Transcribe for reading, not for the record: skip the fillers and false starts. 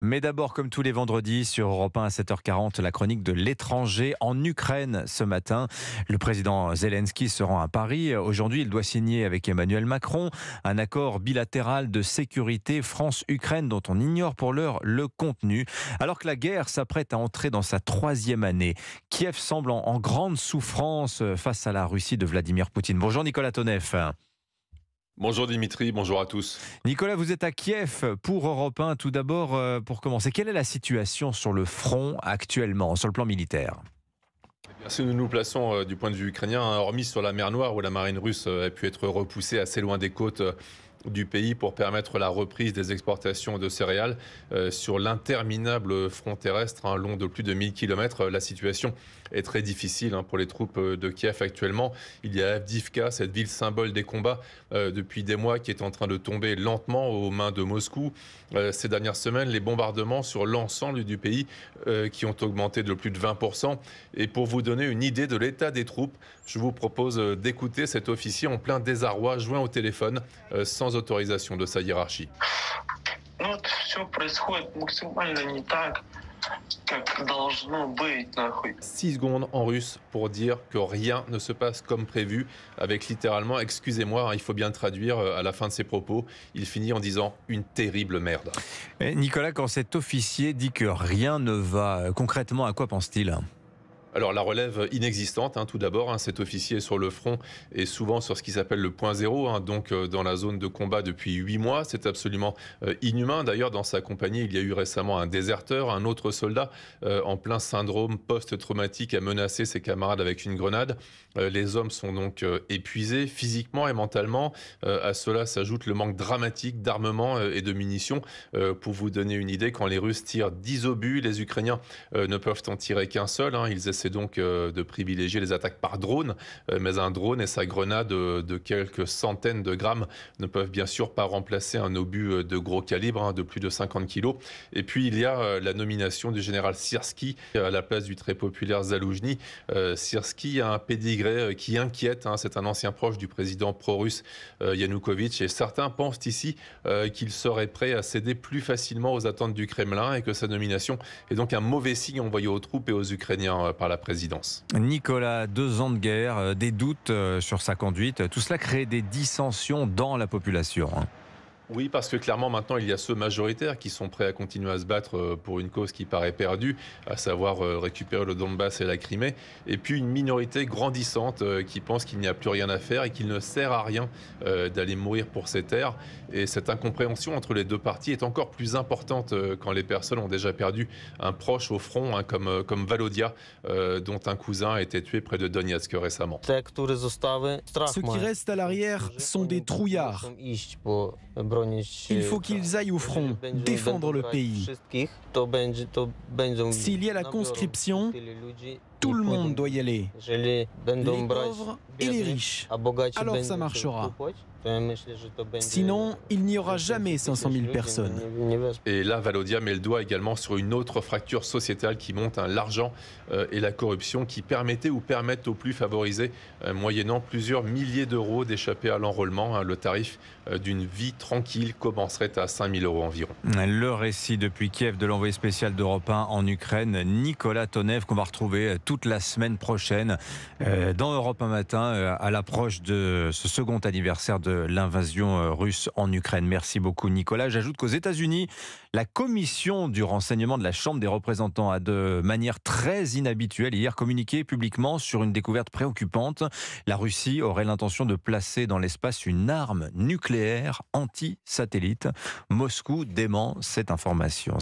Mais d'abord, comme tous les vendredis, sur Europe 1 à 7h40, la chronique de l'étranger en Ukraine ce matin. Le président Zelensky se rend à Paris. Aujourd'hui, il doit signer avec Emmanuel Macron un accord bilatéral de sécurité France-Ukraine dont on ignore pour l'heure le contenu. Alors que la guerre s'apprête à entrer dans sa troisième année, Kiev semble en grande souffrance face à la Russie de Vladimir Poutine. Bonjour Nicolas Tonev. Bonjour Dimitri, bonjour à tous. Nicolas, vous êtes à Kiev pour Europe 1. Tout d'abord, pour commencer, quelle est la situation sur le front actuellement, sur le plan militaire ? Si nous nous plaçons du point de vue ukrainien, hormis sur la mer Noire où la marine russe a pu être repoussée assez loin des côtes du pays pour permettre la reprise des exportations de céréales, sur l'interminable front terrestre long de plus de 1000 km, la situation est très difficile pour les troupes de Kiev actuellement. Il y a Avdiivka, cette ville symbole des combats depuis des mois, qui est en train de tomber lentement aux mains de Moscou. Ces dernières semaines, les bombardements sur l'ensemble du pays qui ont augmenté de plus de 20%. Et pour vous donner une idée de l'état des troupes, je vous propose d'écouter cet officier en plein désarroi, joint au téléphone, sans autorisation de sa hiérarchie. Ну вот все происходит максимально не так, как должно быть, нахуй. 6 secondes en russe pour dire que rien ne se passe comme prévu, avec littéralement, excusez-moi, il faut bien le traduire à la fin de ses propos, il finit en disant une terrible merde. Et Nicolas, quand cet officier dit que rien ne va, concrètement, à quoi pense-t-il ? Alors la relève inexistante, tout d'abord, cet officier sur le front est souvent sur ce qui s'appelle le point zéro, donc dans la zone de combat depuis 8 mois. C'est absolument inhumain. D'ailleurs, dans sa compagnie, il y a eu récemment un déserteur, un autre soldat en plein syndrome post-traumatique a menacé ses camarades avec une grenade. Les hommes sont donc épuisés physiquement et mentalement. À cela s'ajoute le manque dramatique d'armement et de munitions. Pour vous donner une idée, quand les Russes tirent 10 obus, les Ukrainiens ne peuvent en tirer qu'un seul. Ils essaient donc de privilégier les attaques par drone, mais un drone et sa grenade de quelques centaines de grammes ne peuvent bien sûr pas remplacer un obus de gros calibre, de plus de 50 kilos. Et puis il y a la nomination du général Syrski à la place du très populaire Zaloujny. Syrski a un pédigré qui inquiète, c'est un ancien proche du président pro-russe Yanukovych, et certains pensent ici qu'il serait prêt à céder plus facilement aux attentes du Kremlin et que sa nomination est donc un mauvais signe envoyé aux troupes et aux Ukrainiens par la présidence. Nicolas, 2 ans de guerre, des doutes sur sa conduite, tout cela crée des dissensions dans la population. Oui, parce que clairement maintenant il y a ceux majoritaires qui sont prêts à continuer à se battre pour une cause qui paraît perdue, à savoir récupérer le Donbass et la Crimée, et puis une minorité grandissante qui pense qu'il n'y a plus rien à faire et qu'il ne sert à rien d'aller mourir pour ces terres. Et cette incompréhension entre les deux parties est encore plus importante quand les personnes ont déjà perdu un proche au front, comme Valodia, dont un cousin a été tué près de Donetsk récemment. Ceux qui restent à l'arrière sont des trouillards. Il faut qu'ils aillent au front, défendre le pays. S'il y a la conscription, tout le monde doit y aller. Les pauvres et les riches. Alors ça marchera. Sinon, il n'y aura jamais 500 000 personnes. Et là, Valodia met le doigt également sur une autre fracture sociétale qui monte, l'argent et la corruption qui permettaient ou permettent aux plus favorisés, moyennant plusieurs milliers d'euros, d'échapper à l'enrôlement. Le tarif d'une vie tranquille commencerait à 5 000 euros environ. Le récit depuis Kiev de l'envoyé spécial d'Europe 1 en Ukraine, Nicolas Tonev, qu'on va retrouver toute la semaine prochaine dans Europe 1 Matin à l'approche de ce second anniversaire de l'invasion russe en Ukraine. Merci beaucoup Nicolas. J'ajoute qu'aux États-Unis, la commission du renseignement de la Chambre des représentants a de manière très inhabituelle hier communiqué publiquement sur une découverte préoccupante. La Russie aurait l'intention de placer dans l'espace une arme nucléaire anti-satellite. Moscou dément cette information.